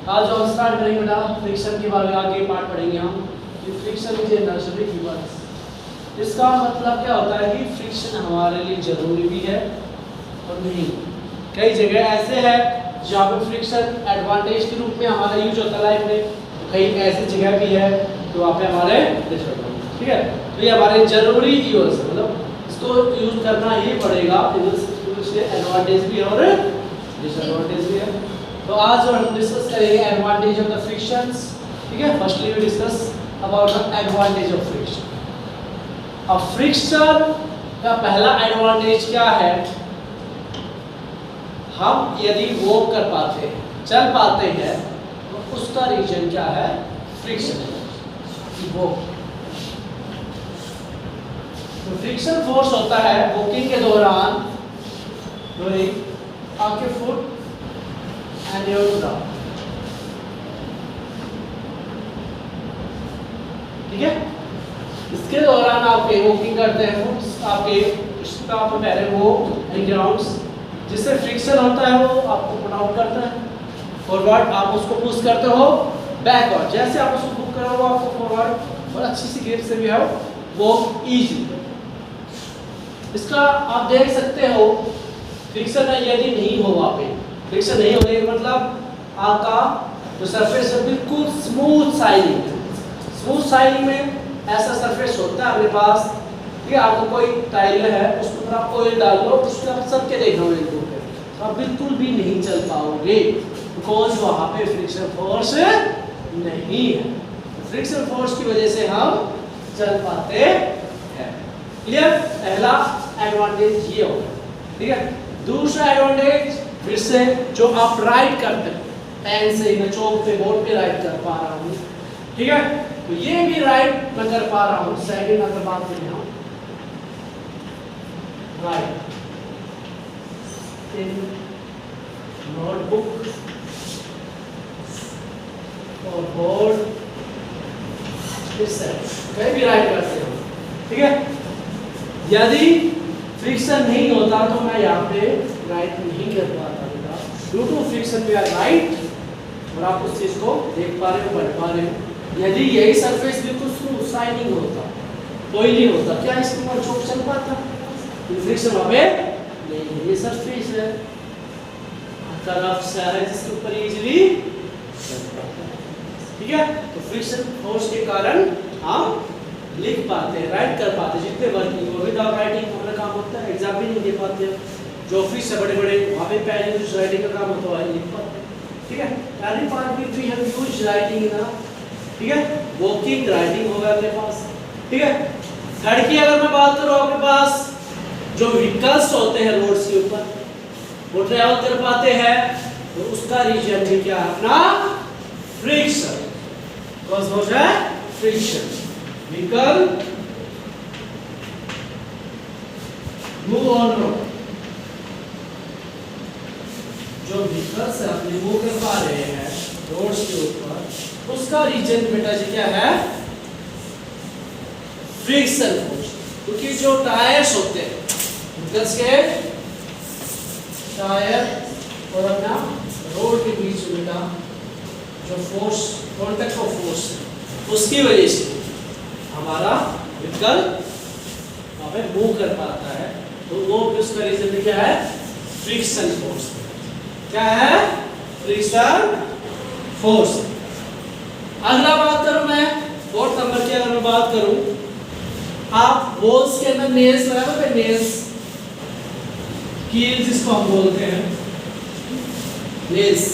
आज जो हम स्टार्ट करेंगे बेटा फ्रिक्शन के बारे में आगे पार्ट पढ़ेंगे हम कि friction is a necessary feature. इसका मतलब क्या होता है कि फ्रिक्शन हमारे लिए जरूरी भी है और नहीं। कई जगह ऐसे है जहाँ पे फ्रिक्शन एडवांटेज के रूप में हमारा यूज होता है लाइफ में, कई ऐसी जगह भी है तो वहाँ पे हमारे डिसएडवांटेज, ठीक है। तो ये हमारे जरूरी यूज है, मतलब इसको यूज करना ही पड़ेगा, इससे एडवांटेज भी और डिसएडवांटेज भी है। तो आज जो हम डिस्कस करेंगे एडवांटेज ऑफ द फ्रिक्शंस, ठीक है। Firstly we discuss about the advantage of friction. अब फ्रिक्शन का पहला एडवांटेज क्या है, हम यदि वॉक कर पाते हैं, चल पाते हैं, तो उसका रीजन क्या है, फ्रिक्शन। वॉक तो फ्रिक्शन फोर्स होता है वॉकिंग के दौरान आपके फुट एंड योर ग्राउंड, ठीक है। इसके दौरान आप वॉकिंग करते हैं, फुट आपके पहले वो ग्राउंड, जिससे फ्रिक्शन होता है वो आपको पुट आउट करता है फॉरवर्ड, आप उसको पुश करते हो बैकवर्ड, जैसे आप उसको पुश करो वो आपको फॉरवर्ड और अच्छी सी ग्रिप से भी है वो इजी। इसका आप देख सकते हो फ्रिक्शन यदि नहीं हो, वहाँ पे फ्रिक्शन नहीं होने का मतलब आपका जो सरफेस है बिल्कुल स्मूथ शाइनिंग है। स्मूथ शाइनिंग में ऐसा सरफेस होता है अपने पास, ठीक है। आपको कोई टाइल है उसके ऊपर आप ऑयल डाल दो, उसके आप सब के देखना होगा तो आप बिल्कुल भी नहीं चल पाओगे, बिकॉज वहाँ पे फ्रिक्शन फोर्स नहीं है। फ्रिक्शन फोर्स की वजह से हम चल पाते हैं। क्लियर? पहला एडवांटेज ये होगा, ठीक है। दूसरा एडवांटेज फिर से जो आप राइट करते हैं, पेन से मैं चौक पे बोर्ड पे राइट कर पा रहा हूँ, ठीक है। तो ये भी राइट मैं कर पा रहा हूँ। सेकंड अगर बात करें हम राइट इन नोटबुक और बोर्ड कहीं भी राइट करते हो, ठीक है। यदि फ्रिक्शन नहीं होता तो मैं यहाँ पे राइट नहीं कर पाता बेटा। Due to friction we are write और आप उस चीज को देख पा रहे हो, पढ़ पा रहे हो। यदि यही सरफेस बिल्कुल स्मूथ शाइनिंग होता, कोई नहीं होता, क्या इसके ऊपर चौक चल पाता? फ्रिक्शन वहाँ पे नहीं, ये सरफेस है तरफ से है जिसके ऊपर इजीली चल पाता है, ठीक है। तो फ्रिक्शन फोर्स के कारण हम लिख पाते हैं, राइट कर पाते हैं, जितने वर्किंग हो विदाउट राइटिंग हमारा काम होता है, एग्जाम भी नहीं दे पाते हैं। जो ऑफिस है बड़े बड़े वहाँ पे पहले यूज राइटिंग का काम होता है, लिख पाते हैं, ठीक है। एनी पार्ट में वी हैव यूज राइटिंग ना, ठीक है। वॉकिंग राइटिंग होगा अपने पास, ठीक है। थर्ड की अगर मैं बात करूँ, आपके पास जो व्हीकल्स होते हैं रोड्स के ऊपर वो ट्रैवल कर पाते हैं, तो उसका रीजन भी क्या है अपना फ्रिक्शन। कॉज हो जाए friction, vehicle move on road, जो व्हीकल्स अपने मूव कर पा रहे हैं रोड्स के ऊपर, उसका रीजन बेटा जी क्या है, फ्रिक्शन फोर्स। क्योंकि जो टायर्स होते हैं व्हीकल्स के टायर और अपना रोड के बीच में बेटा जो फोर्स, कॉन्टैक्ट ऑफ फोर्स है, उसकी वजह से हमारा व्हीकल वहाँ पे मूव कर पाता है, तो वो उसका रीजन क्या है, फ्रिक्शन फोर्स। क्या है, फ्रिक्शन फोर्स। अगला बात करूं मैं फोर्थ नंबर की, अगर मैं बात करूं, आप वॉल्स के अंदर नेल्स लगाते हैं, नेल्स कील जिसको हम बोलते हैं, नेल्स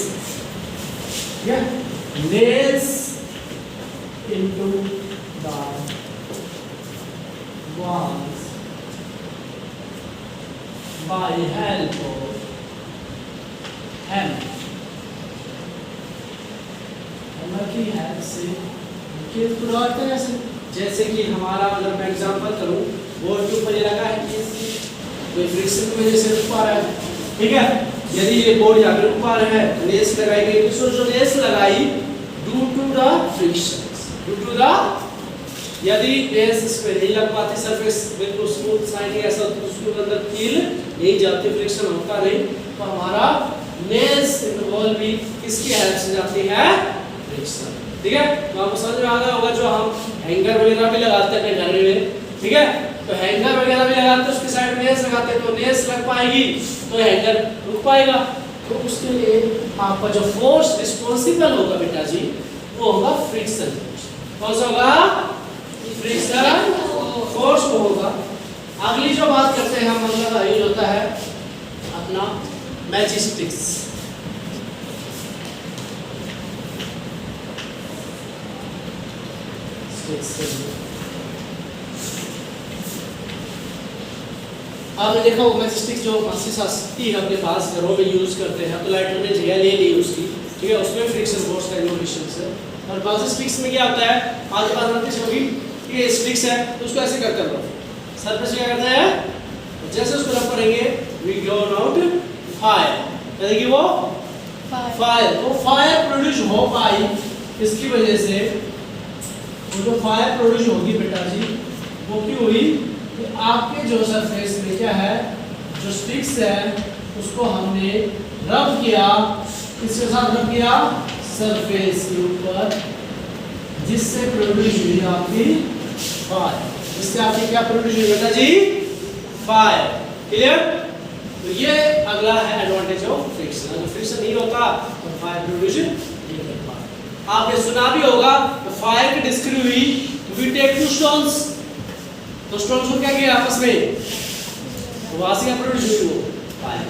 या nails into the walls by help of hammer की हेल्प से कील खुलवाते हैं ऐसे, जैसे कि हमारा अगर मैं एग्जांपल करूं, बोर्ड के ऊपर ये लगा है कि कोई फ्रिक्शन की वजह से रुक पा रहा है, ठीक है। यदि ये बोर्ड यहाँ पे रुक पा रहा है, लेस लगाई गई, तो जो लेस लगाई due to the friction, due to the, यदि लेस इस पे नहीं लग पाती, सरफेस बिल्कुल स्मूथ शाइनिंग ऐसा, तो उसके अंदर कील नहीं जाती, फ्रिक्शन होता नहीं, तो हमारा नेल्स इन द वॉल भी किसकी हेल्प से जाती है? फ्रिक्शन। ठीक है, तो आपको समझ में आ गया होगा जो हम हैंगर वगैरह भी लगाते हैं अपने घर में, ठीक है, तो हैंगर वगैरह भी लगाते हैं उसके साइड में नेल्स लगाते हैं, तो नेल्स लग पाएगी तो हैंगर रुक पाएगा। तो उसके लिए आपका जो फोर्स रिस्पॉन्सिबल होगा बेटा जी वो होगा फ्रिक्शन फोर्स। कौन सा होगा? फ्रिक्शन फोर्स वो होगा। अगली जो बात करते हैं हम मतलब यूज होता है अपना मैचिंग स्टिक्स। आपने देखा होगा मैचिंग स्टिक जो मासी सस्ती है अपने पास घरों में यूज करते हैं, तो लाइटर ने जगह ले ली उसकी, ठीक है, उसमें फ्रिक्शन फोर्स का इनोवेशन है। और बाकी स्टिक्स में क्या होता है, आज बात करते होगी कि ये स्टिक्स है तो उसको ऐसे करते हैं सर पे क्या करते हैं, जैसे उसको रब करेंगे वी गो आउट फायर, करेगी वो फायर। तो फायर प्रोड्यूस हो पाई इसकी वजह से, वो जो फायर प्रोड्यूस होगी बेटा जी वो क्यों हुई कि आपके जो सरफेस में क्या है, जो स्टिक्स है उसको हमने रब किया, किसके साथ रब किया? सरफेस के ऊपर, जिससे प्रोड्यूस हुई आपकी फायर। जिससे आपकी क्या प्रोड्यूस हुई बेटा जी? फायर। क्लियर? तो ये अगला है एडवांटेज ऑफ फ्रिक्शन। अगर फ्रिक्शन नहीं होता तो फायर प्रोड्यूस नहीं कर पाता। आपने सुना भी होगा तो फायर की डिस्क्रिप्शन हुई, वी टेक टू स्टोन्स, तो स्टोन्स को क्या किया आपस में, तो वहां से क्या प्रोड्यूस हुई वो फायर।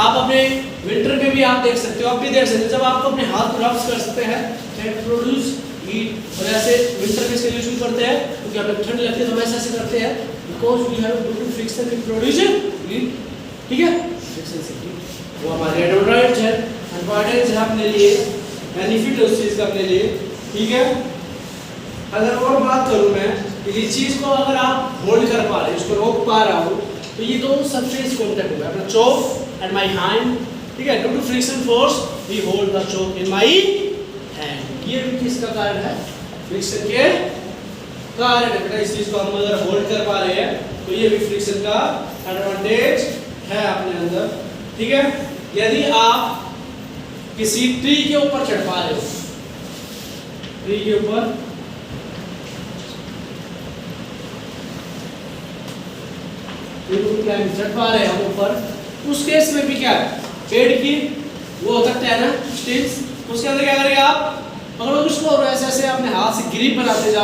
आप अपने विंटर में भी आप देख सकते हो, आप भी देख सकते हो, जब आप अपने हाथ को रब कर सकते हैं दैट प्रोड्यूस हीट। और ऐसे विंटर में इसका यूज करते हैं क्योंकि हमें ठंड लगती है तो हम ऐसे करते हैं because we have to friction will produce heat. ठीक है, फ्रिक्शन से हीट वो हमारे एडवांटेज है, एडवांटेज है अपने लिए, बेनिफिट है उस चीज का अपने लिए। ठीक है, अगर और बात करूं मैं कि इस चीज को अगर आप होल्ड कर पा रहे हैं, इसको रोक पा रहा हूं, तो ये दोनों सरफेस कांटेक्ट होगा अपना चोक एंड माय हैंड। ठीक है, due to friction force we hold the chalk in my hand. ये भी किसका कारण है? फ्रिक्शन के कारण है बेटा। इस चीज को हम अगर होल्ड कर पा रहे हैं तो ये भी फ्रिक्शन का एडवांटेज है अपने अंदर। ठीक है, यदि आप किसी ट्री के ऊपर चढ़ पा रहे हो, ट्री के ऊपर चढ़ पा रहे हैं हम ऊपर, उस केस में भी क्या है, पेड़ की वो होता है ना स्टिक्स, उसके अंदर क्या करेंगे आप, पकड़ो उसको और ऐसे ऐसे अपने हाथ से ग्रिप बनाते जाओ।